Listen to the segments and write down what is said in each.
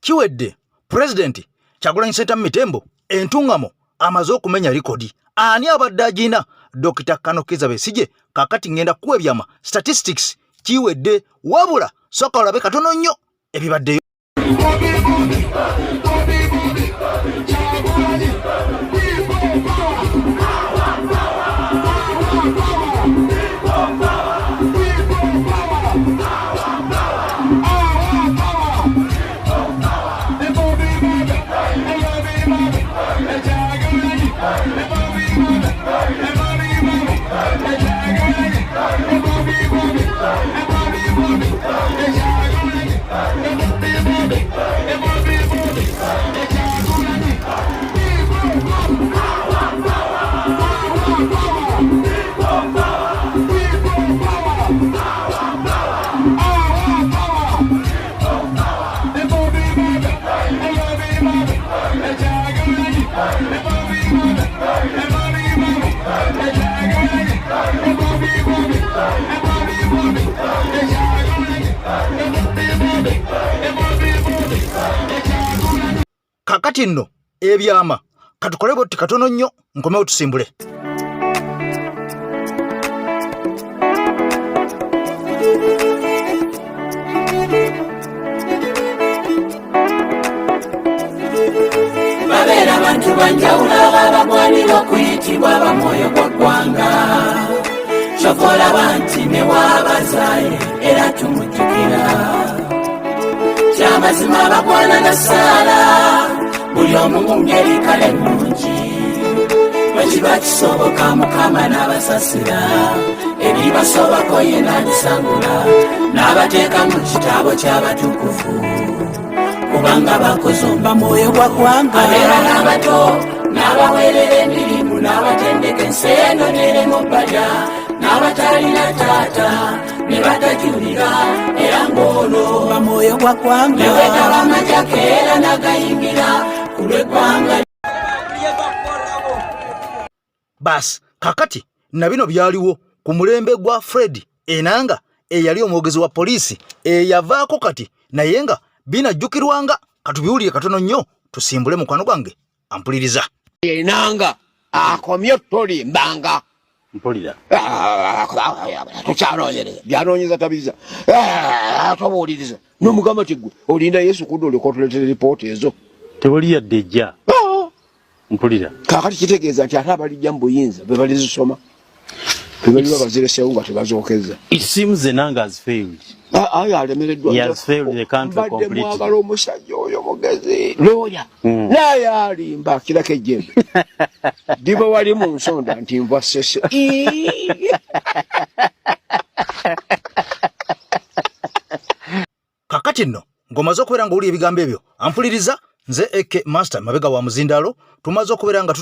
Kiwedde President Kyagulanyi Ssentamu Mitembo entungamo amaze okumenya likodi. Ani abadde agina? Dr. Kano Kizza Besigye. Kakati ngenda kuwa ebyama statistics kiwedde wabula soka olabe katono nnyo ebibaddeyo. Kakati nno ebyama katukole botti katono nnyo nkomewo tusimbule. Babera abantu banjawulo abagwanira okuyitibwa abamwoyo gw'eggwanga. Kyokola banti ne waabazaaye era tumujjukira. Kyamazima abagwana na ssaala buli omu mu ngeri kale nnungi. Bwe kiba kisoboka Mukama n'abasasira ebibasobako ye n'abisangula n'abateeka mu kitabo ky'abatukuvu. Kubanga bakozomba mwoyo gwa ggwanga. Abeera n'abato n'abaweerera emirimu n'abatendeka ensi eno n'erema obbalya n'abatalina taata ne batajulira era ng'ono bamwoyo gwa ggwanga. Ne wetaba amajjako era n'agayingira ku lw'eggwanga. Bas kakati na bino byaliwo ku mulembe gwa Fred Enanga eyali omwogezi wa poliisi eyavaako kati naye nga binajjukirwanga. Katubiwulire katono nnyo tusimbule mukwano gwange ampuliriza. Enanga akomye tolimbanga mpulira tukyanoonyereza byanoonyeza tabiza tobuuliriza n'omugamba ti gwe olinda Yesu kudde olyoka otuleetera lipoota ezo tewali yadde ejja. Mpulira kaakati kitegeeza nti ate abalijja mu buyinza be balizisoma be bali babaziresewo nga tebazokeza. It seems Enanga has failed. Alemereddwa. He has failed the country completely. Mwagala omusajja oyo mugezi looya naye alimba akirako ejjembe diba wali mu nsonda nti nva sese. Kakati nno ngomaze okubeera nga oli ebigambo ebyo ampuliriza. Nze Eke Master mabega wa Muzindaalo tumaze okubeera nga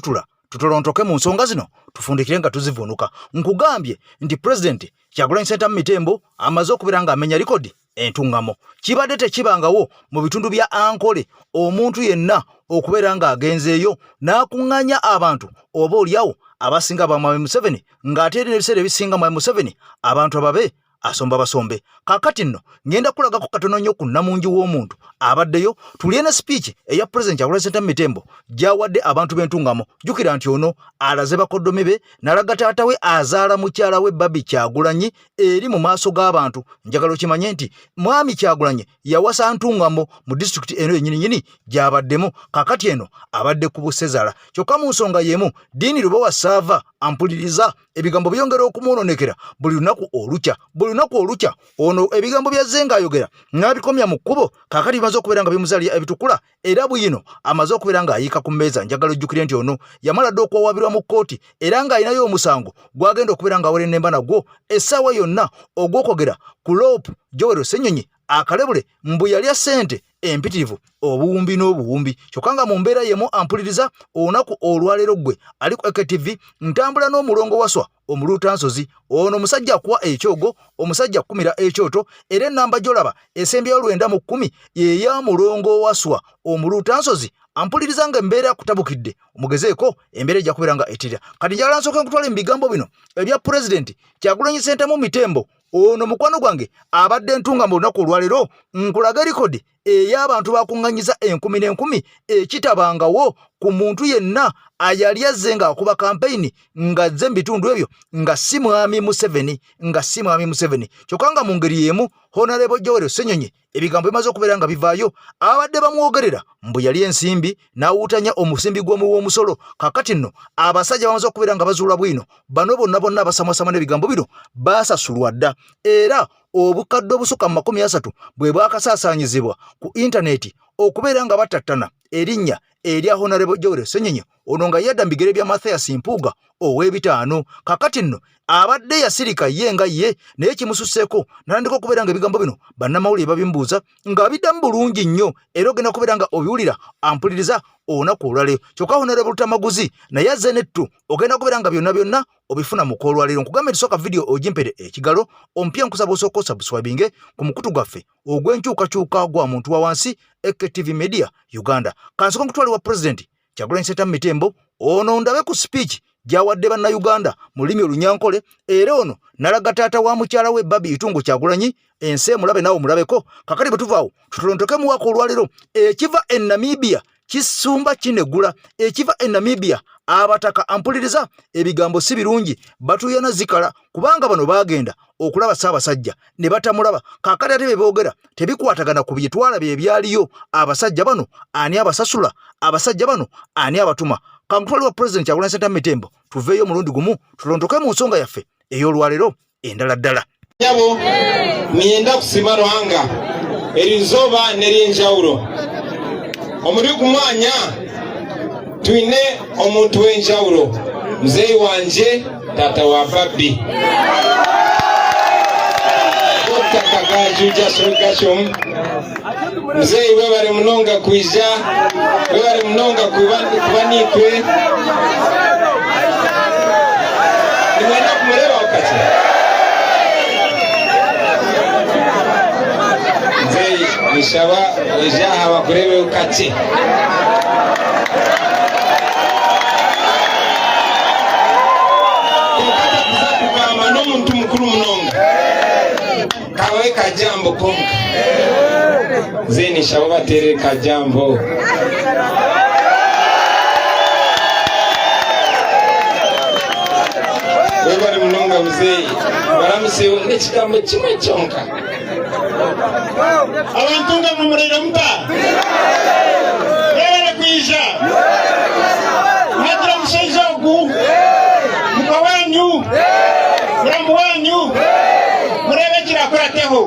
tutolontoke mu nsonga zino tufundikire nga tuzivunuka. Nkugambye nti President Kyagulanyi Ssentamu Mitembo amaze okubeera nga amenya likodi entungamo. Kibadde tekibangawo mu bitundu bya Ankole omuntu yenna okubeera nga agenzeeyo n'akuŋŋaanya abantu oba oliawo abasinga ba Mwami Museveni ng'ate era n'ebiseera ebisinga Mwami Museveni abantu ababe asomba basombe. Kakati nno ngenda kulagako katono nnyo ku nnamungi w'omuntu abaddeyo. Tuliye ne speech eya President Kyagulanyi Ssentamu Mitembo gy'awadde abantu b'entungamo. Jjukira nti ono alaze bakoddomi be n'alaga taata we azaala mukyala we Babi Kyagulanyi eri mu maaso g'abantu. Njagala okimanye nti Mwami Kyagulanyi yawasa ntungamo mu district eno yennyini gy'abaddemu. Kakati eno abadde ku Busezaala kyokka mu nsonga y'emu Diini Lubowa Saava ampuliriza ebigambo byongera okumwononekera buli lunaku olukya ono ebigambo byazze ng'ayogera n'abikomya mu kkubo. Kakati bimaze okubeera nga bimuzaalira ebitukula era bwino amaze okubeera ng'ayiika ku mmeeza. Njagala ojjukire nti ono yamala dde okwawabirwa mu kkooti era ng'alinayo omusango gwagenda okubeera ng'awera ennemba nagwo essaawa yonna ogw'okwogera ku Loopu Joel Ssenyonyi akalebule mbu yalya ssente empitirivu obuwumbi n'obuwumbi. Kyokka nga mu mbeera yemu ampuliriza olunaku olwaleero gwe ali ku EKTV ntambula n'omulongo waswa omuluutansozi. Ono omusajja akuwa ekyogo, omusajja akumira ekyoto era ennamba gy'olaba esembyayo 910 yeya mulongo waswa omuluutansozi. Ampuliriza nga embeera kutabukidde omugezeeko embeera ejja kubeera nga etira. Kati njagala nsooke nkutwale mu bigambo bino ebya President Kyagulanyi Ssentamu Mitembo. Ono mukwano gwange abadde ntunga mu lunaku olwaleero nkulaga likodi ey'abantu bakuŋŋanyiza 10,000 ekitabangawo ku muntu yenna ayali azze ng'akuba kampeyini ng'azze mu bitundu ebyo nga si mwami Museveni kyokka nga mu ngeri y'emu Honorable Joel Ssenyonyi ebigambo bimaze okubeera nga bivaayo abadde bamwogerera mbu yali ensimbi n'awuutanya omusimbi gw'omusolo kakati nno abasajja bamaze okubeera nga bazuula bwino bano bonna basamwasama n'ebigambo bino baasasulwa dda era obukadde obusukka mu 30 bwe bwakasaasaanyizibwa ku intaneti okubeera nga batattana erinnya erya Honorable Joel Ssenyonyi ono nga yadda mu bigere bya Mathias Mpuuga ow'ebitaano kakati nno abadde yasirika ye nga ye naye kimususseeko n'atandika okubeera nga ebigambo bino bannamawulire babimbuuza nga biddamu bulungi nnyo era ogenda kubeera nga obiwulira ampuliriza olunaku olwaleero kyokka Honorable Tamaguzi naye azze nettu ogenda kubeera nga byonna obifuna mu koolwaleero nkugambe tusooka vidiyo ogimpere ekigalo ompya nkusaba osooka osubscribinge ku mukutu gwaffe ogw'enkyukakyuka gwa muntu wa wansi AKTV Media Uganda kansoka nkutwali wa President Kyagulanyi Ssentamu Mitembo ono ndabe ku speech gyawadde bannayuganda mu lulimi olunyankole era ono nalaga taata wa mukyala we Babi Itungo Kyagulanyi ensi mulabe nawe mulabeko kakati bwe tuvaawo tutolontoke mu waka olwaleero ekiva e Namibia kisumba kinegula ekiva e Namibia abataka ampuliriza ebigambo si birungi batuyana zikala kubanga bano bagenda okulaba Ssaabasajja ne batamulaba kakati ate beboogera tebikwatagana ku byetwala bye byaliyo abasajja bano ani abasasula abasajja bano ani abatuma kamutwali wa President Kyagulanyi Ssentamu Mitembo tuveeyo mulundi gumu tulondoke mu nsonga yaffe ey'olwaleero endala ddala nyabo niyenda kusima Ruhanga erinzoba n'eryenjawulo omuli ku mwanya tuine omuntu w'enjawulo muzeeyi wanje taata wa Babbi Dr. Kagaju Jasur Gashom muzeeyi webale munonga kwija webale munonga kubanikwe nimwenda kumuleba wakati muzeeyi nshaba ejaha bakurebe ukati kukama n'omuntu mukuru munonga kawe kajambo konka zeni shabo batere kajambo webale munonga muzeeyi baramusewo n'ekigambo kimwe kyonka abantu nga mumulira muta webale kwija nagira mushaija ogu muka wanyu murambu wanyu murebe kirakurateho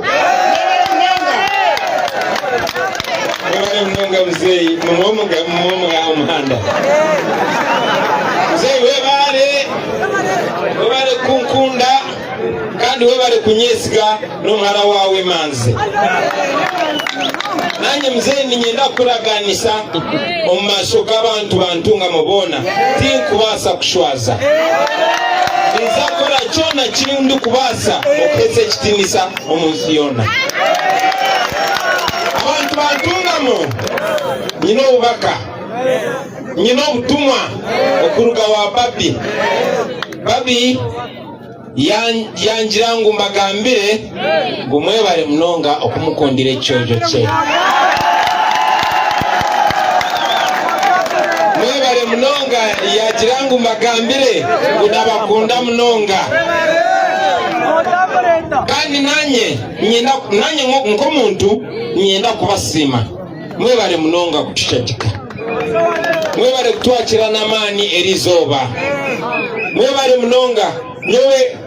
webale munonga muzeeyi mumwomuga omuhanda muzeeyi webale kunkunda kandi webale kunyesiga n'omwana wawe Manzi nanye muzeeyi ninyenda kuraganisa omu maaso g'abantu bantunga mubona tinkubaasa kushwaza nza kora kyona kiri ndi kubaasa okuteesa ekitinisa omu nsi yona abantu bantungamo nyina obubaka nyina obutumwa okuruga wa Babi yanjira ngu mbagambire ngu mwebale munonga okumukundira ekyojo kye mwebale munonga yagira ngu mbagambire ngu nabakunda munonga kandi nanye nk'omuntu nyenda kubasiima mwebale munonga kutukyakika mwebale kutwakira n'amaani erizooba mwebale munonga nyowe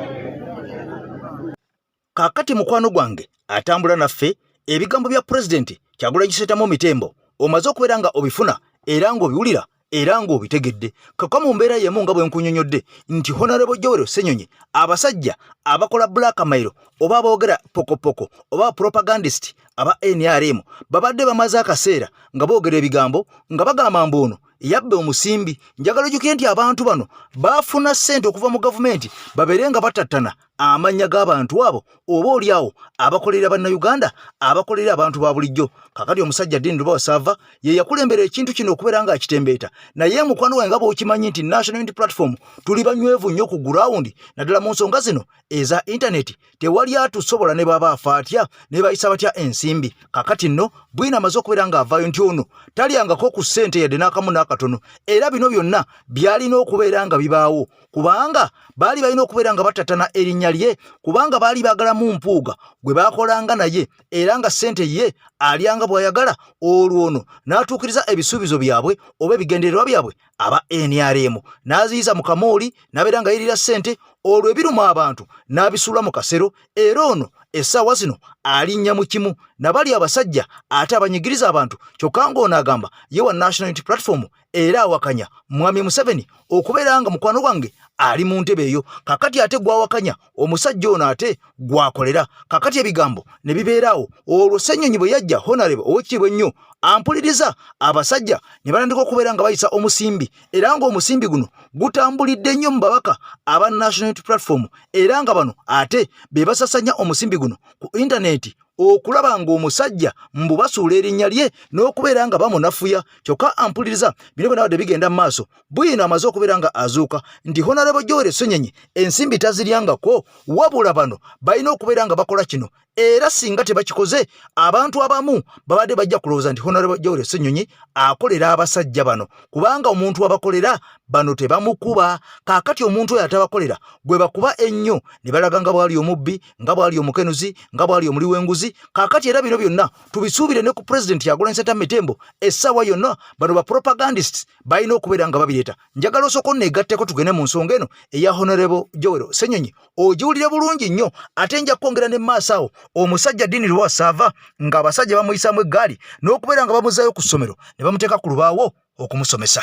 kakati mukwano gwange atambula naffe ebigambo bya President Kyagulanyi Ssentamu Mitembo omaze okubeera nga obifuna era ng'obiwulira era ng'obitegedde kakwa mu mbeera y'emu nga bwe nkunyonyodde nti Honorable Joel Ssenyonyi abasajja abakola blackmail oba aboogera pokopoko oba propagandist aba NRM babadde bamaze akaseera nga boogera ebigambo nga bagamba mbu ono yabbe omusimbi njagala ojjukire nti abantu bano baafuna ssente okuva mu gavumenti babeere nga batattana amannya g'abantu abo oba oliawo abakolera bannayuganda abakolera abantu ba bulijjo kakati omusajja Dean Lubawasava ye yakulembera ekintu kino okubeera nga akitembeeta naye mukwano wange nga bw'okimanyi nti National Unity Platform tuli banywevu nnyo ku gurawundi naddala mu nsonga zino eza intaneti tewali atusobola ne baba afa atya ne bayisa batya ensi ensimbi kakati nno bwina amaze okubeera nga avaayo nti ono talyangako ku ssente yadde n'akamu n'akatono era bino byonna byalina okubeera nga bibaawo kubanga baali balina okubeera nga batatana erinnya lye kubanga baali baagalamu mpuuga gwe baakolanga naye era nga ssente ye alyanga bw'ayagala olwo ono n'atuukiriza ebisuubizo byabwe oba ebigendererwa byabwe aba NRM n'aziyiza mu kamooli n'abeera nga yirira ssente olwo ebiruma abantu n'abisuula mu kasero era ono essaawa zino alinnya mu kimu nabali abasajja ate abanyigiriza abantu kyokka ng'ono agamba ye wa National Unity Platform era awakanya Mwami Museveni okubeera nga mukwano gwange ali mu ntebe eyo kakati ate gwawakanya omusajja ono ate gwakolera kakati ebigambo ne bibeeraawo olwo Ssenyonyi bwe yajja Honorable ow'ekitiibwa ennyo ampuliriza abasajja ne batandika okubeera nga bayisa omusimbi era ng'omusimbi guno gutambulidde nnyo mu babaka aba National Unity Platform era nga bano ate be basasanya omusimbi guno ku intaneti okulaba ng'omusajja mbu basuula erinnya lye n'okubeera nga bamunafuya kyokka ampuliriza bino byonna wadde bigenda mu maaso bwino amaze okubeera nga azuuka nti Honorable Joel Ssenyonyi ensimbi taziryangako wabula bano balina okubeera nga bakola kino era singa tebakikoze abantu abamu babadde bajja kulowooza nti Honorable Joel Ssenyonyi akolera abasajja bano kubanga omuntu abakolera bano tebamukuba kaakati omuntu oyo atabakolera gwe bakuba ennyo ne balaga nga bwali omubbi nga bwali omukenuzi nga bwali omuli w'enguzi kaakati era bino byonna tubisuubire ne ku President Kyagulanyi Ssentamu Tembo essaawa yonna bano ba propagandists balina okubeera nga babireeta njagala osooka onneegatteko tugende mu nsonga eno eya Honorable Joel Ssenyonyi ogiwulire bulungi nnyo ate nja kwongera ne maaso awo omusajja Dini Lwasaava nga abasajja bamuyisaamu eggaali n'okubeera nga bamuzaayo ku ssomero ne bamuteeka ku lubaawo okumusomesa.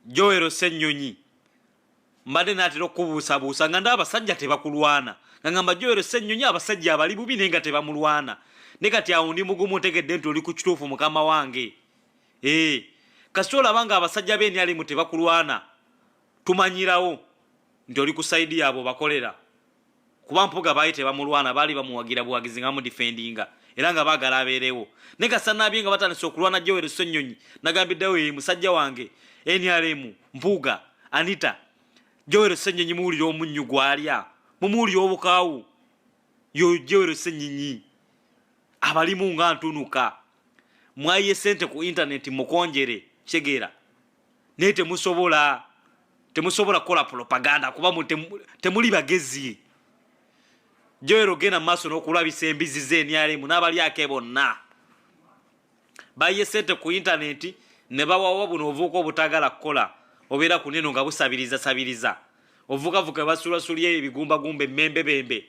Joel Ssenyonyi mbadde naatera okubuusabuusa nga ndaba abasajja tebakulwana nga ngamba Joel Ssenyonyi abasajja abali bubi naye nga tebamulwana ne kati awo ndi mugumu ntegedde nti oli ku kituufu mukama wange kasita olaba nga abasajja b'NRM tebakulwana tumanyirawo nti oli ku sayidi yaabwe bakolera kuba mpuga baali tebamulwana baali bamuwagira buwagizi nga bamudifendinga era nga baagala abeerewo naye kasita naabye nga batandise okulwana Joel Ssenyonyi nagambiddewo musajja wange NRM mpuga Anita Joel Ssenyonyi muwulire omunnyu gwalya mumuwulire obukaawu yo Joel Ssenyonyi abalimu nga ntunuka mwaye sente ku internet mukonjere kyegeera naye temusobola kukola propaganda kuba temuli bagezi. Joel ogenda maaso n'okulabisa embizi z'NRM n'abalyako bonna baye sente ku internet ne bawawa buno ovuuka obutagala kukola obeera ku neno nga busabiriza ovukavuka basuulasulya ebigumbagumba emmembebembe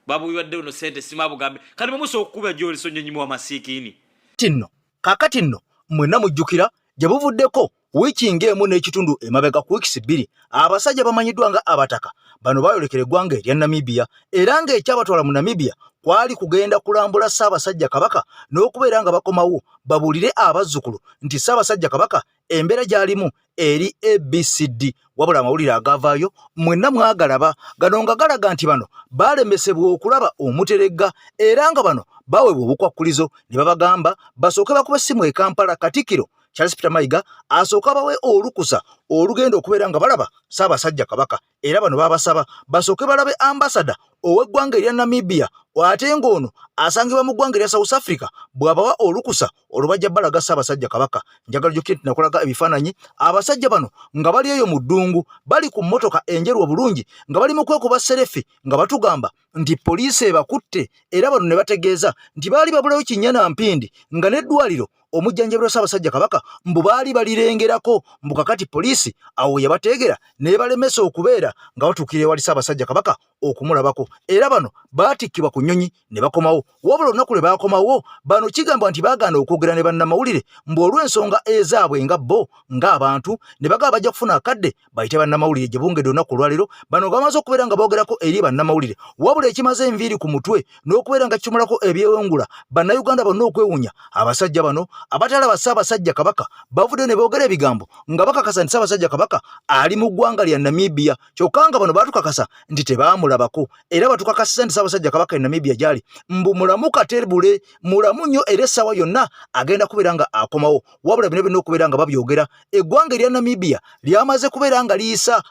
babuwadde ono sente simabugambe kati bamusa okukuba Joel Ssenyonyi mu amasiikini tinno kakati nno mwenna mujjukira gye buvuddeko wiiki ng'emu n'ekitundu emabega ku wiikisi 2 abasajja bamanyiddwa nga abataka bano baayolekera eggwanga erya Namibia era ng'ekyabatwala mu Namibia kwali kugenda kulambula Ssaabasajja Kabaka n'okubeera nga bakomawo babuulire abazzukulu nti Ssaabasajja Kabaka embeera gy'alimu eri ABCD wabula amawulire agavaayo mwenna mwagalaba gano nga galaga nti bano baalemesebwa okulaba omuteregga era nga bano baweebwa obukwakkulizo ne babagamba basooke bakuba essimu e Kampala Katikkiro Charles Peter Mayiga asooka bawe olukusa olugenda okubeera nga balaba Ssaabasajja Kabaka era bano babasaba basooke balabe ambasada ow'eggwanga erya Namibia ate ng'ono asangibwa mu ggwanga erya South Africa bw'abawa olukusa olubajja balaga Ssaabasajja Kabaka. Njagala jjukira nti nakulaga ebifaananyi abasajja bano nga bali eyo mu ddungu bali ku mmotoka enjeru obulungi nga bali mu kwekuba serefi nga batugamba nti poliisi ebakutte era bano ne bategeeza nti baali babulawo Kinnyana Mpindi nga n'eddwaliro omujjanjabiro Ssaabasajja Kabaka mbu baali balirengerako mbu kakati poliisi awo yabateegera ne balemesa okubeera nga batuukira ewali Ssaabasajja Kabaka okumulabako era bano baatikkibwa ku nnyonyi ne bakomawo wabula olunaku lwe baakomawo bano kigamba nti baagaana okwogera ne bannamawulire mbu olw'ensonga ezaabwe nga bo ng'abantu ne bagaba bajja kufuna akadde bayite bannamawulire gye bungedde olunaku olwaleero bano nga bamaze okubeera nga boogerako eri bannamawulire wabula ekimaze enviiri ku mutwe n'okubeera nga kitumulako ebyewungula bannayuganda bonna okwewuunya abasajja bano abatalaba Ssaabasajja Kabaka bavudde ne boogera ebigambo nga bakakasa nti Ssaabasajja Kabaka ali mu ggwanga lya Namibia kyokka nga bano batukakasa nti tebaamulabako era batukakasiza nti Ssaabasajja Kabaka e Namibia gyali mbu mulamu katerbule mulamu nnyo era essaawa yonna agenda kubeera nga akomawo wabula bino byonna okubeera nga babyogera eggwanga erya Namibia lyamaze kubeera nga liyisa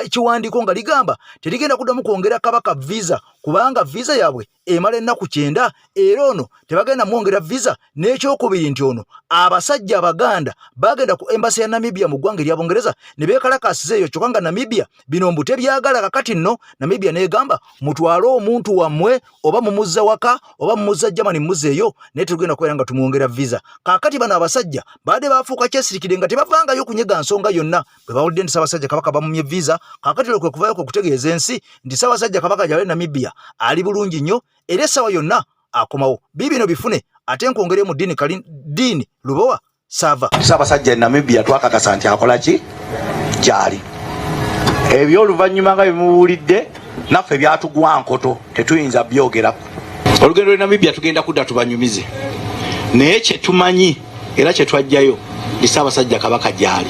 kiwandiiko nga ligamba terigenda kuddamu kwongera Kabaka visa kubanga visa yaabwe emala ennaku 9 era ono tebagenda mwongera visa n'ekyokubiri nti ono abasajja Abaganda bagenda ku embassy ya Namibia mu ggwanga erya Bungereza ne beekalakasiza eyo kyokka nga Namibia bino mbu tebyagala kakati nno Namibia neegamba mutwale omuntu wammwe oba mumuzza waka oba mumuzza Germany muzzeeyo naye tugenda kubeera nga tumwongera visa kakati bano abasajja baade baafuuka kyesirikire nga tebavangayo kunyega nsonga yonna bwe bawulidde nti Ssaabasajja Kabaka bamumye visa kakati lwe kwe kuvaayo kwe kutegeeza ensi nti Ssaabasajja Kabaka gy'ali Namibia ali bulungi nnyo era essaawa yonna akomawo bibino bifune ate nkwongere mu Diini Lubowa Sava Ssaabasajja Namibia twakakasa nti akola ki gyali ebyo oluvannyuma nga bimuwulidde naffe byatugwa nkoto tetuyinza byogerako olugendo lwe Namibia tugenda kudda tubanyumize naye kye tumanyi era kye twajjayo ndi Ssaabasajja Kabaka gyali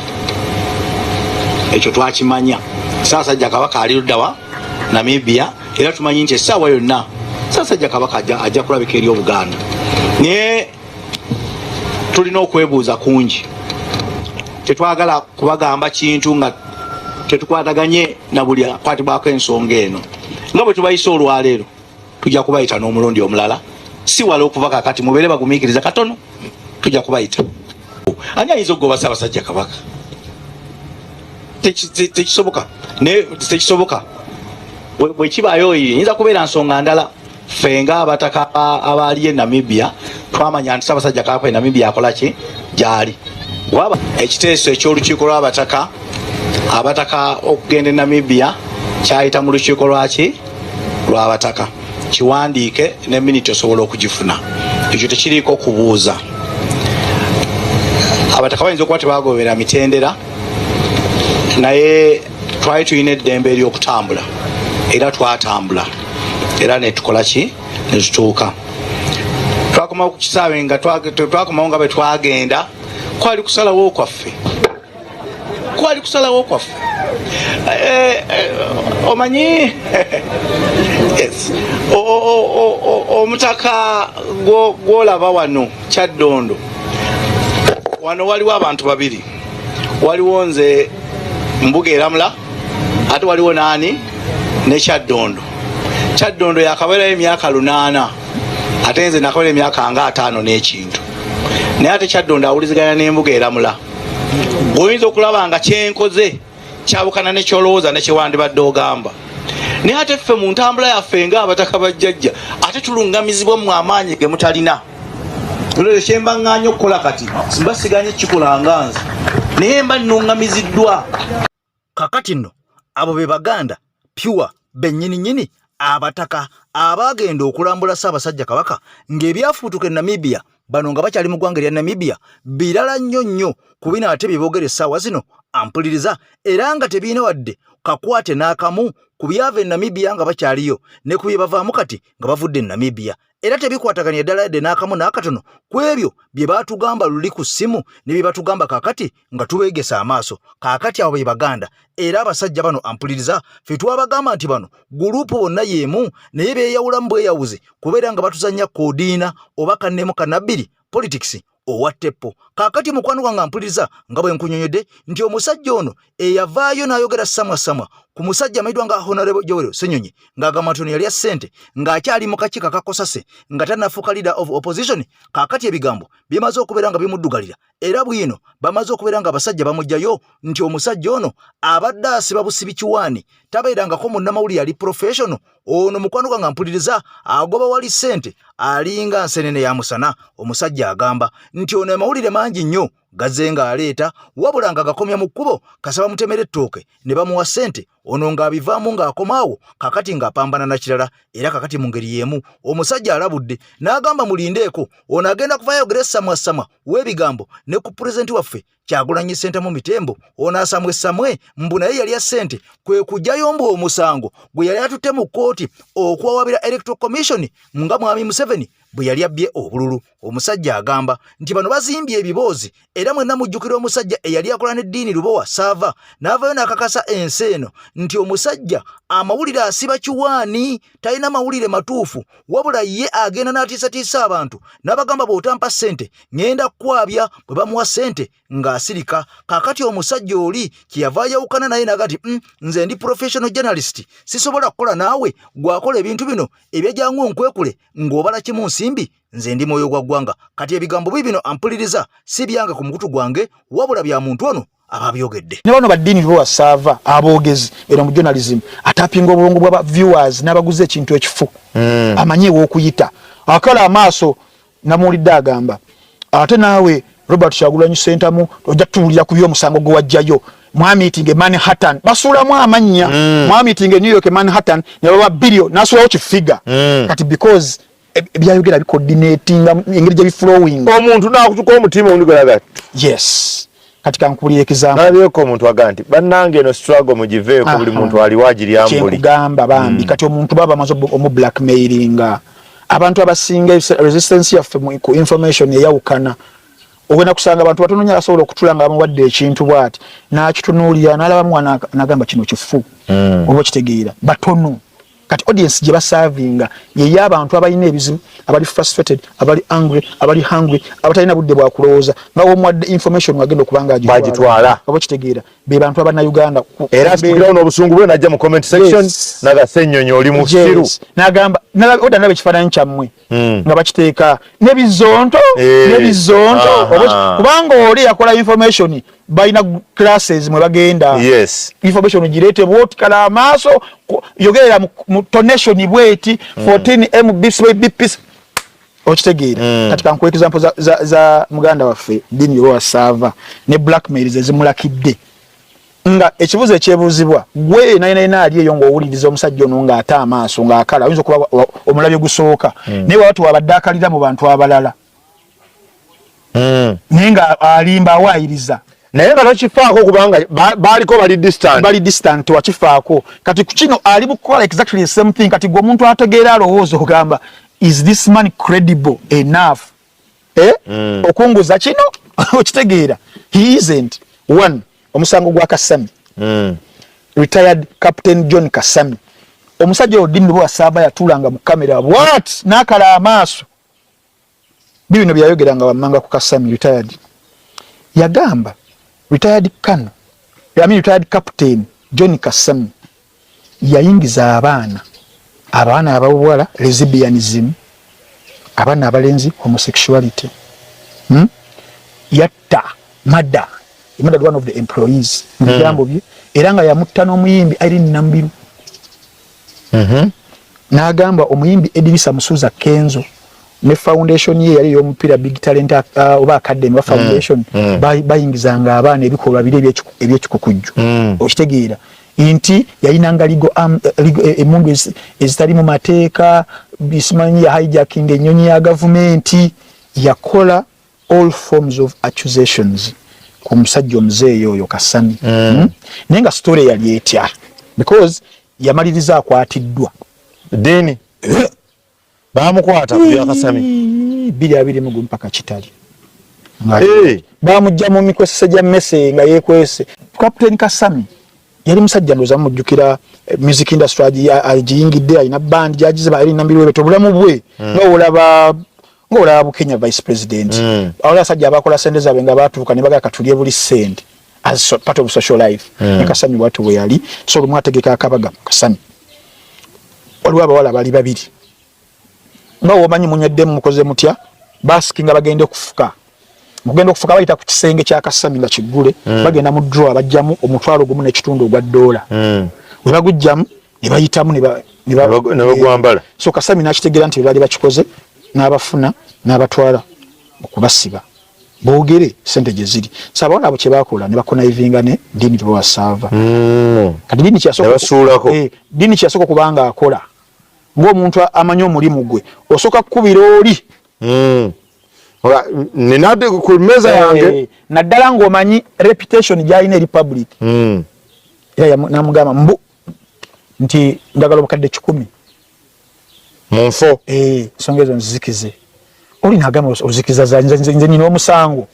ekyo twakimanya Ssaabasajja Kabaka ali luddawa Namibia era tumanyi nti essaawa yonna Ssaabasajja Kabaka ajja kulabika eri Obuganda naye tulina okwebuuza kungi tetwagala kubagamba kintu nga tetukwataganye na buli akwatibwako ensonga eno nga bwe tubayisa olwaleero tujja kubayita n'omulundi omulala si wala okuva kakati mubeere bagumiikiriza katono tujja kubayita ani ayinza okugoba Ssaabasajja Kabaka tekisoboka tekisoboka bwe kibaayo yinza kubeera nsonga ndala ffe nga abataka abaali e Namibia twamanya nti Ssaabasajja Kabaka e Namibia akola ki gyali waba ekiteeso eky'olukiiko lw'abataka abataka okugenda e Namibia kyayita mu lukiiko lwaki lw'abataka kiwandiike ne miniti osobola okugifuna ekyo tekiriiko kubuuza abataka bayinza okuba tebagobera mitendera naye twali tulina eddembe ery'okutambula era twatambula era netukola ki netutuuka twakomawo ku kisaawe nga twakomawo nga bwe twagenda kwali kusalawo kwaffe omanyi yes omutaka gwolaba wano Kyaddondo wano waliwo abantu babiri waliwo nze Mbuga Eramula ate waliwo naani ne Kyaddondo yakabeerayo emyaka 8 ate nze nakabeera emyaka nga 5 n'ekintu naye ate Kyaddondo awuliziganya n'Embuga Eramula oyinza okulaba nga kyenkoze kyabukana ne kyolowooza ne kyewandibadde ogamba naye ate ffe mu ntambula yaffe nga abataka bajjajja ate tulungamizibwa mu amaanyi ge mutalina olwo kyembaŋŋaanya okukola kati simbasiganye kikulanga nze naye mba nnungamiziddwa kakati nno abo be Baganda pure bennyininyini abataka abagenda okulambula Ssaabasajja Kabaka ng'ebyafuutuka e Namibia bano nga bakyali mu ggwanga erya Namibia birala nnyo ku bino ate bye boogera essaawa zino ampuliriza era nga tebiina wadde kakwate n'akamu ku byava e Namibia nga bakyaliyo ne ku bye bavaamu kati nga bavudde e Namibia era tebikwataganya ddala yadde n'akamu n'akatono ku ebyo bye baatugamba luli ku ssimu ne bye batugamba kaakati nga tubeegesa amaaso kaakati abo be Baganda era abasajja bano ampuliriza ffe twabagamba nti bano guruupu bonna y'emu naye beeyawulamu bweyawuze kubeera nga batuzannya koodiina oba kannemu kannabbiri politics owa teppo kaakati mukwano gwange ampuliriza nga bwe nkunyonyodde nti omusajja ono eyavaayo n'ayogera samwasamwa ku musajja amayitwa nga Honorable Joel Ssenyonyi ng'agamba nti ono yali ssente ng'akyali mu kakiiko akakosase nga tannafuuka leader of opposition kaakati ebigambo bimaze okubeera nga bimuddugalira era bwino bamaze okubeera nga abasajja bamugjayo nti omusajja ono abadde asiba busibi kiwaani tabeerangako munnamawulire yali professional ono mukwano gwange ampuliriza agoba wali ssente alinga nsenene ya musana omusajja agamba nti ono amawulire mangi nnyo gazze ng'aleeta wabula nga gakomya mu kkubo kasaba mutemera ettooke ne bamuwa ssente ono ng'abivaamu ng'akomaawo kakati ng'apambana na kirala era kakati mu ngeri y'emu omusajja alabudde n'agamba mulindeeko ono agenda kuvaayo ogera essamwasamwa w'ebigambo ne ku pulezidenti waffe Kyagulanyi Ssentamu Mitembo ono asamwe mbu naye yali ya ssente kwe kujjayo mbu omusango gwe yali atutte mu kkooti okwawabira Electoral Commission nga Mwami Museveni bwe yali abbye obululu. Omusajja agamba nti bano bazimbye ebiboozi era mwenna mujjukira omusajja eyali akola ne Ddiini Lubowa Ssaava n'avaayo n'akakasa ensi eno nti omusajja amawulire asiba kiwaani, talina mawulire matuufu, wabula ye agenda n'atiisatiisa abantu n'abagamba bw'otampa ssente ngenda kwabya, bwe bamuwa ssente ng'asirika. Kaakati omusajja oli kyeyava ayawukana naye n'agati nze ndi professional journalist, sisobola kukola naawe gwakola ebintu bino ebyajjangu onkwekule ng'obala kimu nsimbi, nze ndi mwoyo gwa ggwanga. Kati ebigambo bibino ampuliriza si byange ku mukutu gwange, wabula bya muntu ono ababyogedde. Ne bano ba Ddiini Lubowa Ssaava aboogezi era mu journalism atapinga obulungu bwa viewers n'abaguze ekintu ekifu amanyiwo okuyita akala amaaso namuwulidde agamba ate naawe Robert Kyagulanyi Ssentamu ojja tuwulira ku by'omusango gwe wajjayo mwamiting Manhattan basuulamu amanya mwamiting New York Manhattan ne baba billion nasulawo kifiga kati because byayogera bicoordinating engeri gye biflowing omuntu nakutuka omutima ondigolaga yes kati kankubulira example naleko omuntu aganti bannange no struggle mugiveeko buli muntu ali wajiri ambuli gamba bambi kati omuntu baba mazo omu blackmailing abantu abasinga resistance yaffe ku information eyawukana ogenda kusanga abantu batono nnyo asobola okutulanga bamuwadde ekintu bwati n'akitunuulira n'alaba mwana n'agamba kino kifu oba kitegeera batono kati audience gye basavinga ye abantu abalina ebizibu abali frustrated abali angry abali hungry abatalina budde bwa kulowooza nga omuwadde information wagenda okubanga agitwala oba kitegeera be bantu abana Uganda era sikirawo n'obusungu bwe najja mu comment section naga Ssenyonyi oli mu kiru n'agamba oda nabe kifaananyi kyammwe nga bakiteeka n'ebizonto kubanga oli yakola information baina classes mwe bagenda information girete bwoti kala amaaso yogerera mu donation bweti 14 mbps okitegeera katika nku example za muganda waffe Ddiini Lubowa Ssaava ne blackmail zimulakidde nga ekibuzo ekyebuzibwa gwe naina ali eyo ng'owuliriza omusajja ono ng'ate amaaso ng'akala oyinza okuba omulabyo gusooka naye watu wabadde akalira mu bantu abalala naye nga alimba awaayiriza naye nga tokifaako kubanga baliko bali distant wakifaako kati ku kino ali bukola exactly the same thing kati gwe omuntu ategeera alowooza ogamba is this man credible enough okunguza kino okitegeera he isn't one omusango gwa Kasami retired Captain John Kasami omusajja Ddiini Lubowa Ssaava yatulanga mu kamera what n'akala amaaso bibino byayogeranga wammanga ku Kasami retired yagamba retired Captain John Kasami yayingiza abaana abawala lesbianism abaana abalenzi homosexuality yatta mada one of the employees mujambo bye era nga yamutta n'omuyimbi Irene Nambiru n'agamba omuyimbi Edrisa Musuza Kenzo ne foundation ye yali y'omupiira Big Talent oba Academy wa foundation bayingizanga abaana ebikolwa biri ebyekikukujju okitegeera inti yayinanga emundu ezitali mu mateeka bisimanyi ya hijacking ennyonyi ya gavumenti yakola all forms of accusations ku musajja omuzeeyi oyo Kasami naye nga story yali etya because yamaliriza akwatiddwa Ddiini bamukwata ku bya Kasami 2 mpaka kitali bamujja mu mikwesese gya mmese nga yeekwese Captain Kasami yali musajja ndoza mujjukira music industry agiyingidde alina band gyagize bali Nambiru webeto bulamu bwe ng'olaba Bukenya vice president awala sajja abakola sente zaabwe nga baatuuka ne bagaa katulye buli sente as part of social life ne Kasami watu bwe yali so lumwategeka akabaga Kasami waliwo abawala bali babiri nga womanyi munyedde mukoze mutya basking bagende kufuka mugenda okufuka bayita ku kisenge kya Kasami nga kiggule bagenda mu draw bajjamu omutwalo gumu n'ekitundu ogwa $. We bagujjamu ne bayitamu ne bagwambala so Kasami n'akitegeera nti bali bakikoze n'abafuna n'abatwala okubasiba boogere sente gye ziri sabawala abo kye bakola ne bakonaivinga ne Ddiini Lubowa Ssaava kati Ddiini kyasooka kubanga akola ng'omuntu amanyi omulimu gwe osooka kukubira oli ninadde ku meza yange naddala ng'omanyi reputation gy'alina eri public era namugamba mbu nti njagala obukadde 10 mu nfo ensonga ezo nzizikize oli nagamba ozikiza za nze nino omusango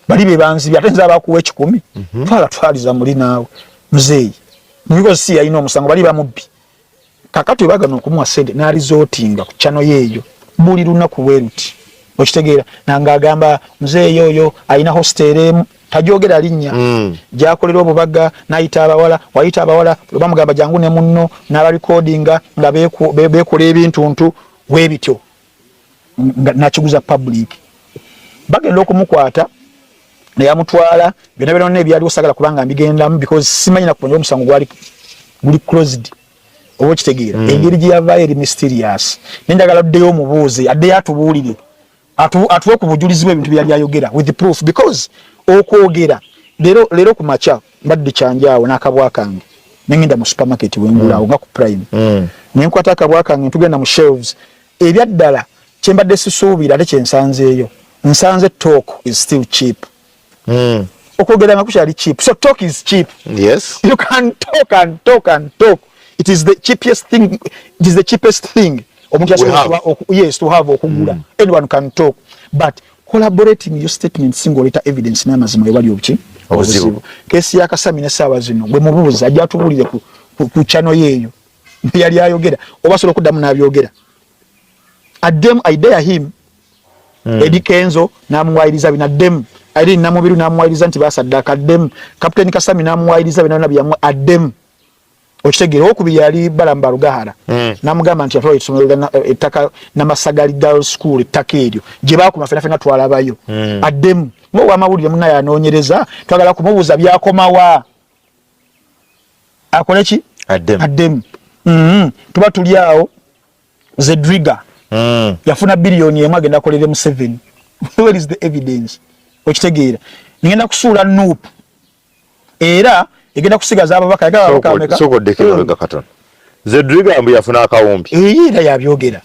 bali bebanzi byatenza abakuwa 10 twala twaliza muri nawe muzeyi niko si ayino omusango bali bamubbi kakati bagano kumwa sende na resortinga ku chano yeyo buli lunaku weruti okitegeera nanga agamba muzeyi yoyo ayina hostel tajogera linnya jakolera obubaga nayita abawala wayita abawala bamugamba jangu ne munno na recordinga nga bekola ebintu webityo nakiguza public bagenda okumukwata ne yamutwala byonna ne byali osagala kubanga mbigendamu because simanyi na kuponyo omusango guli closed obo kitegeera engeri gye yava eri mysterious nenjagala ddeyo omubuuze adde atubuulire atuwe ku bujulizi bw'ebintu byali ayogera with the proof because okwogera lero ku macha mbadde kyanjaawo n'akabwa kange nengenda mu supermarket wengulaawo nga ku prime nenkwata akabwa kange tugenda mu shelves ebyaddala kyembadde sisuubira ate kyensanzeeyo nsanze talk is still cheap okwogera nga kukyali cheap so talk is cheap. Yes, you can talk and talk and talk. It is the cheapest thing. It is the cheapest thing yes to have okugula. Anyone can talk but collaborating your statement single letter evidence n'amazima ebali obuki obuzibu kesi ya Kasami ne sawa zino gwe mubuuza ajja tubulire ku channel yeyo yali ayogera obasobola okuddamu n'abyogera addem I dare him Eddie Kenzo namuwairiza binaddem ali namubiru namuwairiza nti basadaka addem Captain Kasami namuwairiza binana byamu addem okitegeera okubiri yali balamba Rugahara namugamba nti atwala isomero ettaka Namasagali Girls School ettaka eryo gye bakuma fena twalabayo addem mo wamawulire munna yanoonyereza twagala kumubuuza byakomawa akole ki addem tuba tuli awo Zedriga yafuna billion yemu agenda akolere mu 7 where is the evidence okitegeera ngenda kusuula Nuupu era egenda kusigaza ababaka yagaba soko dekero gakatona Zedriga ambu yafuna akawumbi era yabyogera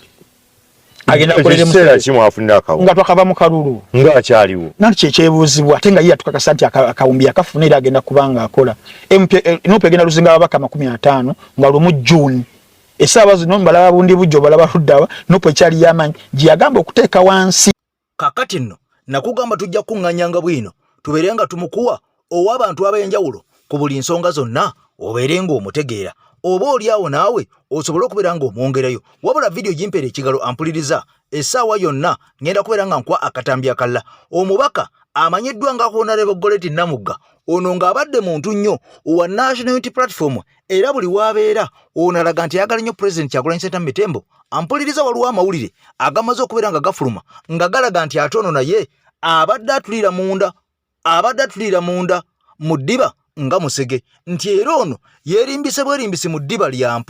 agenda akolere mu sera kimu afunira akawumbi nga twakava mu kalulu nga akyaliwo nali kyekyebuzibwa ate nga tukakasa nti akawumbi akafuna era agenda kubanga akola Nuupu egenda luzinga ababaka 50 nga lumu June esaba zino balaba bundi bujjo balaba ruddawa Nuupu ekyali yamanyi giyagamba okuteeka wansi kakati nno nakugamba tujja kuŋŋanyanga bwino tubeerenga tumukuwa ow'abantu ab'enjawulo ku buli nsonga zonna obeerenga omutegeera oba oliawo naawe osobole okubeera nga omwongereyo wabula vidiyo gimpera ekigalo ampuliriza essaawa yonna ngenda kubeera nga nkuwa akatambi akalla omubaka amanyiddwa nga Honorable Goretti Namugga ono ng'abadde muntu nnyo owa National Unity Platform era buli waabeera ono alaga nti ayagala nnyo President Kyagulanyi Ssentamu Tembo ampuliriza waliwo amawulire agamaze okubeera nga gafuluma nga galaga nti ate ono naye abadde atulira munda mu ddiba nga musege nti era ono yeerimbise bwerimbisi mu ddiba lya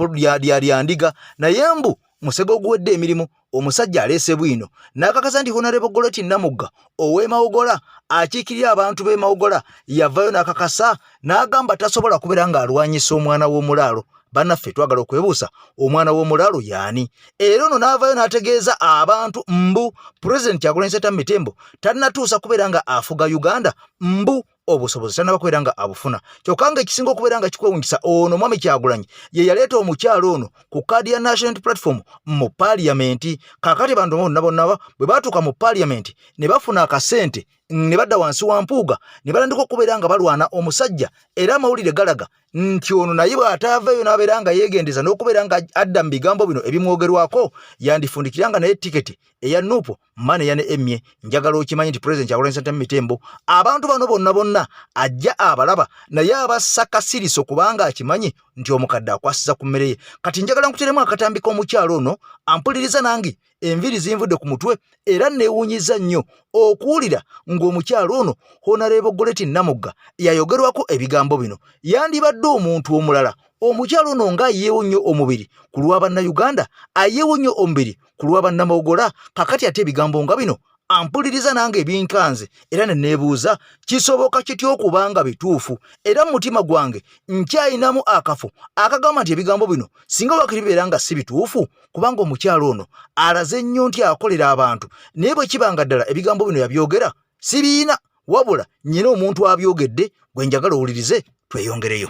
ndiga naye mbu musege oguwedde emirimu omusajja aleese bwino n'akakasa nti Honorable Goretti Namugga ow'emawugola akiikirira abantu b'emawugola yavayo n'akakasa n'agamba tasobola kubeera ng'alwanyisa omwana w'omulaalo bannaffe twagala okwebuusa omwana w'omulaalo yaani era ono n'avayo n'ategeeza abantu mbu President Kyagulanyi Ssentamu Tembo tannatuusa kubeera nga afuga Uganda mbu obusobozi tannabakubeera nga abufuna kyokka nga ekisinga okubeera nga kikwewunyisa ono mwami Kyagulanyi ye yaleeta omukyalo ono ku kaadi ya National Unity Platform mu paaliyamenti kakati bantu bonna bwe baatuuka mu paaliyamenti ne bafuna akasente ne badda wansi wa mpuuga ne balandika okubeera nga balwana omusajja era amawulire galaga nti ono naye bw'ataavayo n'abeera nga yeegendeza n'okubeera nga adda mu bigambo bino ebimwogerwako yandifundikiranga naye tiketi eya Nuupu mmane ya ne Emye njagala okimanyi nti President Kyagulanyi Ssentamu Tembo abantu bano bonna ajja abalaba naye abasakasiriso kubanga akimanyi nti omukadde akwasiza ku mmere ye kati njagala nkuteremu akatambi k'omukyalo ono ampuliriza nange enviri zinvudde ku mutwe era neewuunyiza nnyo okuwulira ng'omukyalo ono Honorable Goretti Namugga yayogerwako ebigambo bino yandibadde omuntu omulala omukyalo ono nga ayeewo nnyo omubiri ku lwa bannayuganda ayeewo nnyo omubiri ku lwa bannamawugola kakati ate ebigambo nga bino ampuliriza nange ebinkanze era ne neebuuza kisoboka kityo okubanga bituufu era mu mutima gwange nkyayinamu akafo akagamba nti ebigambo bino singa wakiri bibeera nga si bituufu kubanga omukyalo ono alaze nnyo nti akolera abantu naye bwe kibanga ddala ebigambo bino yabyogera sibiina wabula nnyina omuntu abyogedde gwe njagala owulirize tweyongereyo.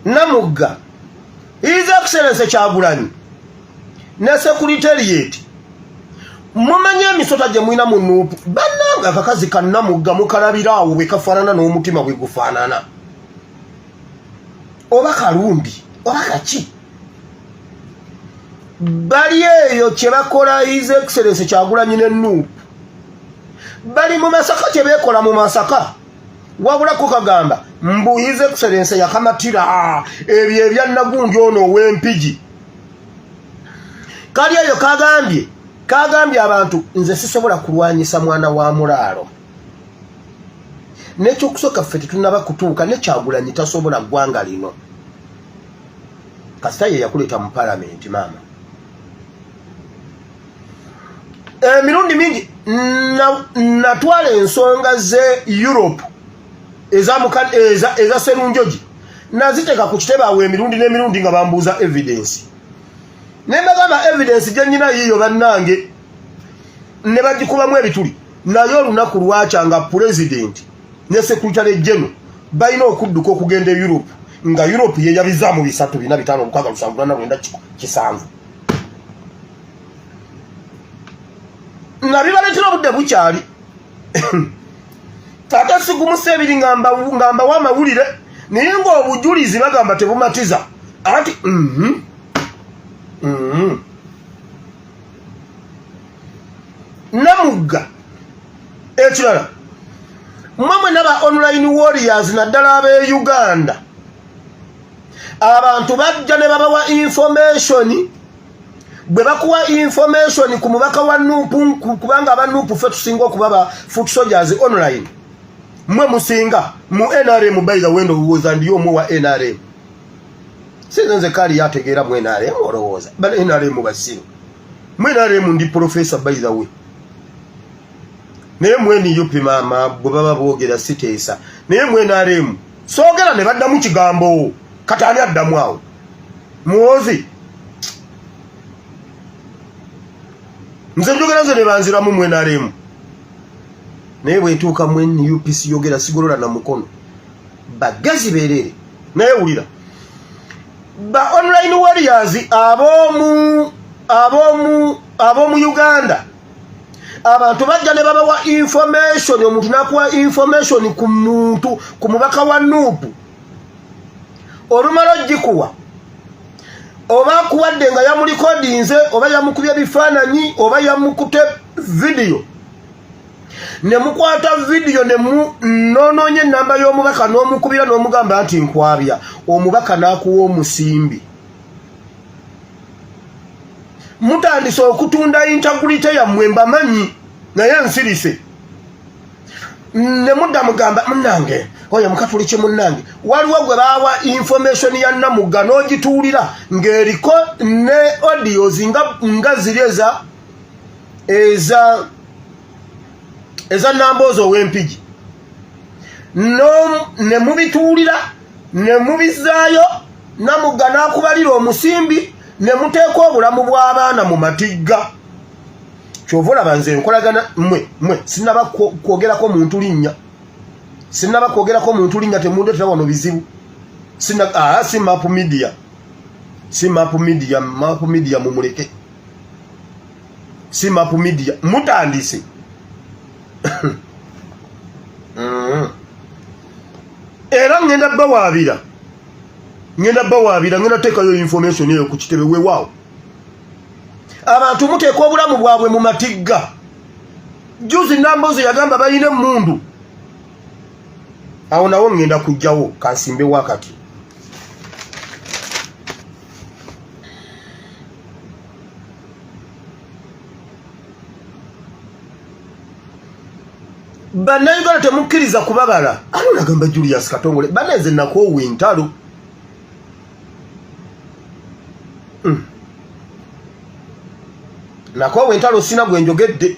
Namugga His Excellency Kyagulanyi ne Secretariat mumanye emisota gye mwina mu Nuupu bannanga akakazi kannamugga mukalabira awo bwe kafaanana n'omutima bwe gufaanana oba kalumbi oba kaki bali eyo kye bakola His Excellency Kyagulanyi ne Nuupu bali mu Masaka kye beekola mu Masaka wabulako kagamba mbu His Excellency yakamatira ebyo ebya Nagundi ono ow'empigi kali eyo kagambye abantu nze sisobola kulwanyisa mwana wa mulaalo n'ekyokusooka ffe tetunaba kutuuka ne Kyagulanyi tasobola ggwanga lino kasita ye yakuleeta mu palamenti maama emirundi mingi natwala ensonga ze Europe eza Sserunjogi naziteeka ku kitebe awo emirundi n'emirundi nga bambuuza evidence ne mbagamba evidence gye nnyina yiyo bannange ne bagikubamu ebituli naye olunaku lwakyanga president ne secretary general balina okudduka okugenda e Europe nga Europe ye yabizaamu 3 4 5 6 7 8 nabibaleetera obudde bukyali ate sigumusa ebiri ngamba w'amawulire naye ng'obujulizi bagamba tebumatiza anti namugga ekirala mmwe naba online warriors naddala ab'e Uganda abantu bajja ne babawa information bwe bakuwa information ku mubaka wa Nuupu kubanga aba Nuupu ffe tusinga okuba ba foot soldiers online mwe musinga mu NRM by the way ndowooza ndiyo omwe wa NRM sinze kali yategeera mu NRM olowooza bali NRM basiru mu NRM ndi professor by the way naye mweni yupi maama bwe baba boogera siteesa naye mu NRM soogera ne baddamu kigambo kataani addamu awo muwozi nze njogera nze ne banziramu mu NRM naye bwetuuka mu NUPC yogera sigolola na mukono bagazi beerere naye wulira ba online warriors ab'omu Uganda abantu bajja ne babawa information omuntu nakuwa information ku muntu ku mubaka wa Nuupu olumala ogikuwa oba kuwadde nga yamulikodinze oba yamukubye bifaananyi oba yamukute video ne mukwata video ne nonoonye ennamba y'omubaka n'omukubira n'omugamba nti nkwabya omubaka n'akuwa omusimbi mutandise okutunda integrity yammwe mbamanyi naye nsirise ne mudda mugamba munnange oyo mukatuli kye munnange waliwo gwe baawa information ya Namugga n'ogituulira ng'eriko ne audios nga ziri eza Nambooze ow'empigi ne mubituulira ne mubizaayo Namugga n'akubalira omusimbi ne muteeka obulamu bw'abaana mu matigga kyova olaba nze nkolagana mwe sinaba kwogerako muntu linnya temundetera wano bizibu si map media mumuleke si map media mutandise era ngenda bawaabira ngenda teekayo information eyo ku kitebe weewaawo abantu muteeka obulamu bwabwe mu matigga juzi Nambooze yagamba balina emmundu awo nawo ngenda kujjawo kansimbe wakati bannayuganda temukkiriza kubabala ano nagamba Julius Katongole baneze nakoowa entalo nakoowa entalo sina gwe njogedde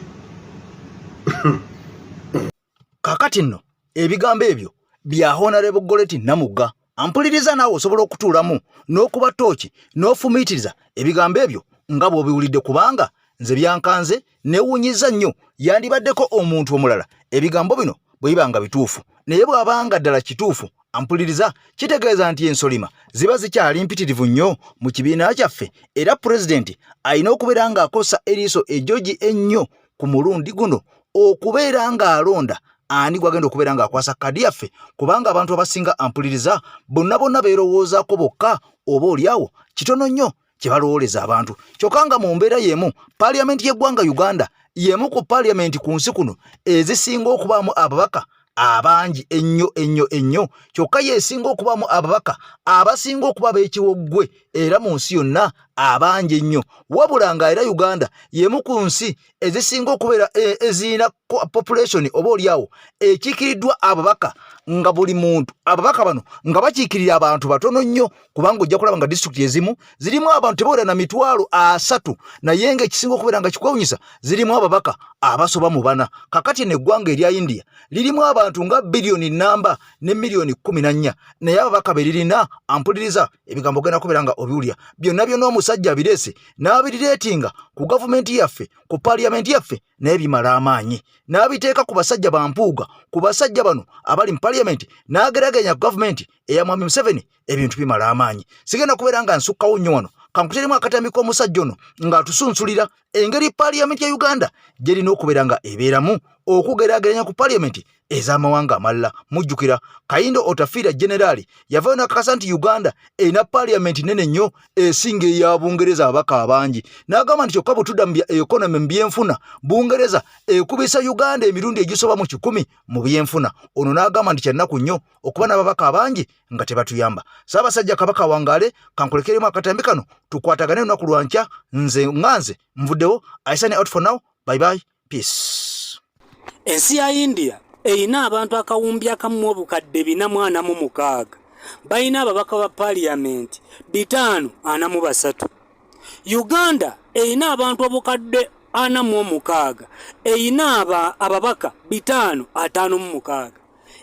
kakati nno ebigambo ebyo bya Honorable Goreti Namugga ampuliriza naawe osobola okutuulamu n'okuba ttooki n'ofumiitiriza ebigambo ebyo nga bw'obiwulidde kubanga nze byankanze neewuunyiza nnyo yandibaddeko omuntu omulala ebigambo bino bwe bibanga bituufu naye bw'abanga ddala kituufu ampuliriza kitegeeza nti ensolima ziba zikyali mpitirivu nnyo mu kibiina kyaffe era pulezidenti alina okubeera ng'akosa eriiso ejogi ennyo ku mulundi guno okubeera ng'alonda ani gwagenda okubeera ng'akwasa kadi yaffe kubanga abantu abasinga ampuliriza bonna beerowoozaako bokka oba oliawo kitono nnyo kye balowooleza abantu kyokka nga mu mbeera y'emu paaliyamenti y'eggwanga Uganda y'emu ku paaliyamenti ku nsi kuno ezisinga okubaamu ababaka abangi ennyo kyokka yeesinga okubaamu ababaka abasinga okuba ab'ekiwoggwe era mu nsi yonna abangi ennyo wabula nga era Uganda y'emu ku nsi ezisinga okubeera ezirina population oba oliawo ekiikiriddwa ababaka nga buli muntu ababaka bano nga bakiikirira abantu batono nnyo kubanga ojja kulaba nga disitulikiti ezimu zirimu abantu tebawera na 300,000 naye ng'ekisinga okubeera nga kikwewunyisa zirimu ababaka abasoba mu 4 kakati n'eggwanga erya India lirimu abantu nga biliyoni namba ne miliyoni 14 naye ababaka beririna ampuliriza ebigambo genda kubeera nga obiwulya byonna omusajja abireese n'abirireetinga ku gavumenti yaffe ku paaliyamenti yaffe naye bimala amaanyi n'abiteeka ku basajja bampuuga ku basajja bano abali mu paaliyamenti n'ageraganya ku gavumenti eya Mwami Museveni ebintu bimala amaanyi sigenda kubeera nga nsukkawo nnyo wano kankuteremu akatambi k'omusajja ono ng'atusunsulira engeri paaliyamenti ya Uganda gyerina okubeera nga ebeeramu okugeraageranya ku paaliyamenti ez'amawanga amalala mujjukira Kayindo Otafiira Generaali yavaayo n'akakasa nti Uganda erina paaliyamenti nene nnyo esinga eya Bungereza ababaka abangi n'agamba nti kyokka butudda mu ekonomi mu byenfuna Bungereza ekubisa Uganda emirundi egisoba mu 10 mu byenfuna ono n'agamba nti kyannaku nnyo okuba n'ababaka abangi nga tebatuyamba Ssaabasajja Kabaka Wangaale kankulekeremu akatambi kano tukwatagane olunaku lwa nkya nze nvuddewo I sign out for now bye bye peace. Ensi ya India eyina abantu akawumbi akamu obukadde 446 bayina ababaka ba paaliyamenti 543. Uganda eyina abantu obukadde 46 eyina ababaka 556.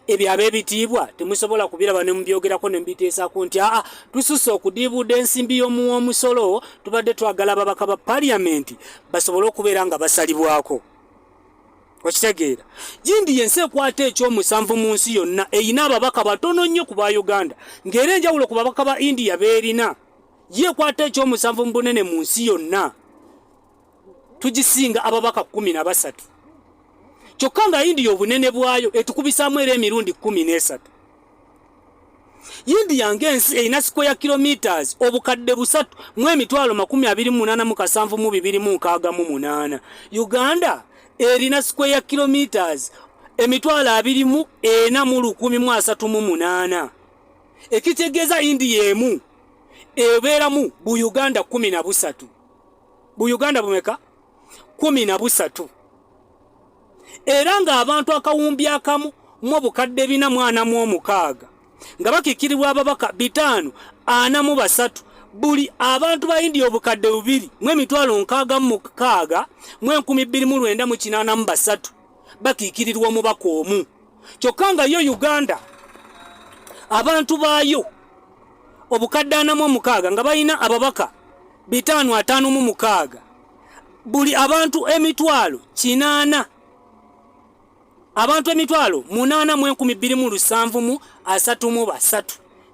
Ebyo ab'ebitiibwa temusobola kubiraba ne mubyogerako ne mbiteesako nti tususse okudiibuuda ensimbi y'omusolo tubadde twagala ababaka ba paaliyamenti basobole okubeera nga basalibwako. Okitegeera Gindi yensi ekwata ekyomusanvu mu nsi yonna eyina ababaka batono nnyo ku ba Uganda ng'era enjawulo ku babaka ba India beerina ye ekwata ekyomusanvu mu bunene mu nsi yonna tugisinga ababaka 13 kyokka nga India obunene bwayo etukubisaamu era emirundi 13. India ng'ensi eyina square kilometers obukadde 3,28,768. Uganda erina square kilometers 2,438. Ekitegeeza India emu ebeeramu bu Uganda 13. Bu Uganda bumeka 13. Era nga abantu akawumbi akamu mu bukadde 446 nga bakikirirwa ababaka 543 buli abantu ba India obukadde 2,666,229 bakikirirwa omubaka omu. Kyokka nga yo Uganda abantu baayo obukadde 46 nga bayina ababaka 556 buli abantu emitwalo 8 abantu emitwalo 8,273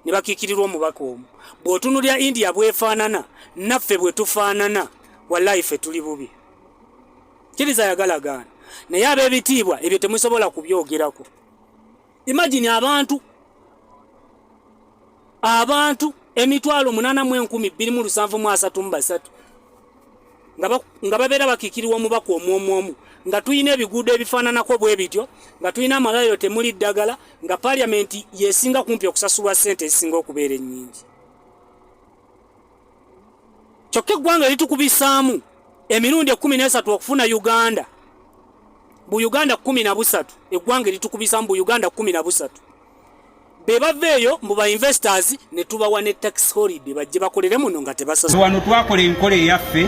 ne bakikirirwa omubaka omu. Bw'otunulira India bwefaanana naffe bwe tufaanana wallahi ffe tuli bubi. Kiriza yagalagaana naye ab'ebitiibwa ebyo temusobola kubyogerako. Imagine abantu emitwalo 8,273 nga babeera bakikirirwa omubaka omu nga tuyina ebiguudo ebifaananako bwe bityo nga tuyina amalwaliro temuli ddagala nga paaliyamenti yesinga kumpi okusasulwa ssente ezisinga okubeera ennyingi. Kyokka eggwanga litukubisaamu emirundi 13 okufuna Uganda. Bu Uganda 13 eggwanga litukubisaamu bu Uganda 13. Be baveeyo mu ba investors ne tubawa ne tax holiday bajje bakolere muno nga tebasasula. Wano twakola enkole eyaffe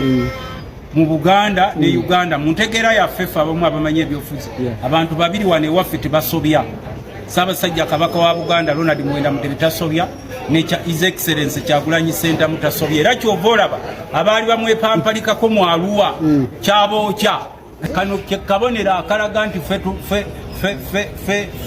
mu Buganda ne Uganda muntegera yaffe fa abamu abamanyi ebyofuzi abantu babiri wane waffe tebasobya. Ssaabasajja Kabaka wa Buganda Ronald Muwenda Mutebi tasobya ne His Excellency Kyagulanyi Ssentamu mutasobya era kyova olaba abaali bamwepampalikako mu Arua kyabookya kano kabonera akalaga nti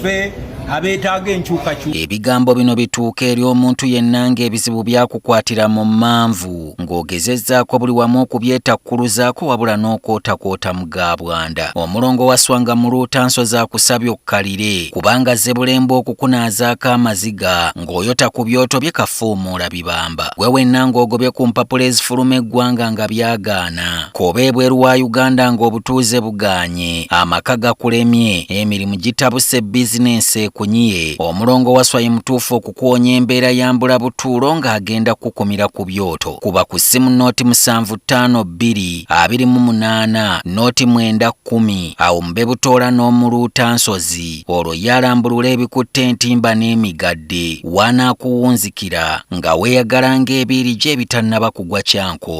fe abeetaaga enkyukakyuka. Ebigambo bino bituuka eri omuntu yenna ng'ebizibu byakukwatira mu manvu ng'ogezezzaako buli wamu okubyetakkuluzaako wabula n'okootakoota mu gaabwanda. Omulongo wa Swanga mu Luutansozi akusabye okkalire kubanga Zzebulembe okukunaazaako amaziga ng'oyota ku byoto bye kafuumuula bibamba. Gwe wenna ng'ogobye ku mpapula ezifuluma eggwanga nga byagaana. Koba ebweru wa Uganda ng'obutuuze bugaanye, amaka gakulemye, emirimu gitabuse bizinensi ekunyiye. Omulongo wa Swai mutuufu okukuwonya embeera ya mbulabutuulo ng'agenda kukumira ku byoto. Kuba ku ssimu nooti 752228 nooti 910 awo mube butoola n'omu Luutansozi olwo yalambulula ebikutte entimba n'emigadde wanaakuwunzikira nga weeyagala ng'ebiiri gye ebitannaba kugwa kyankooto.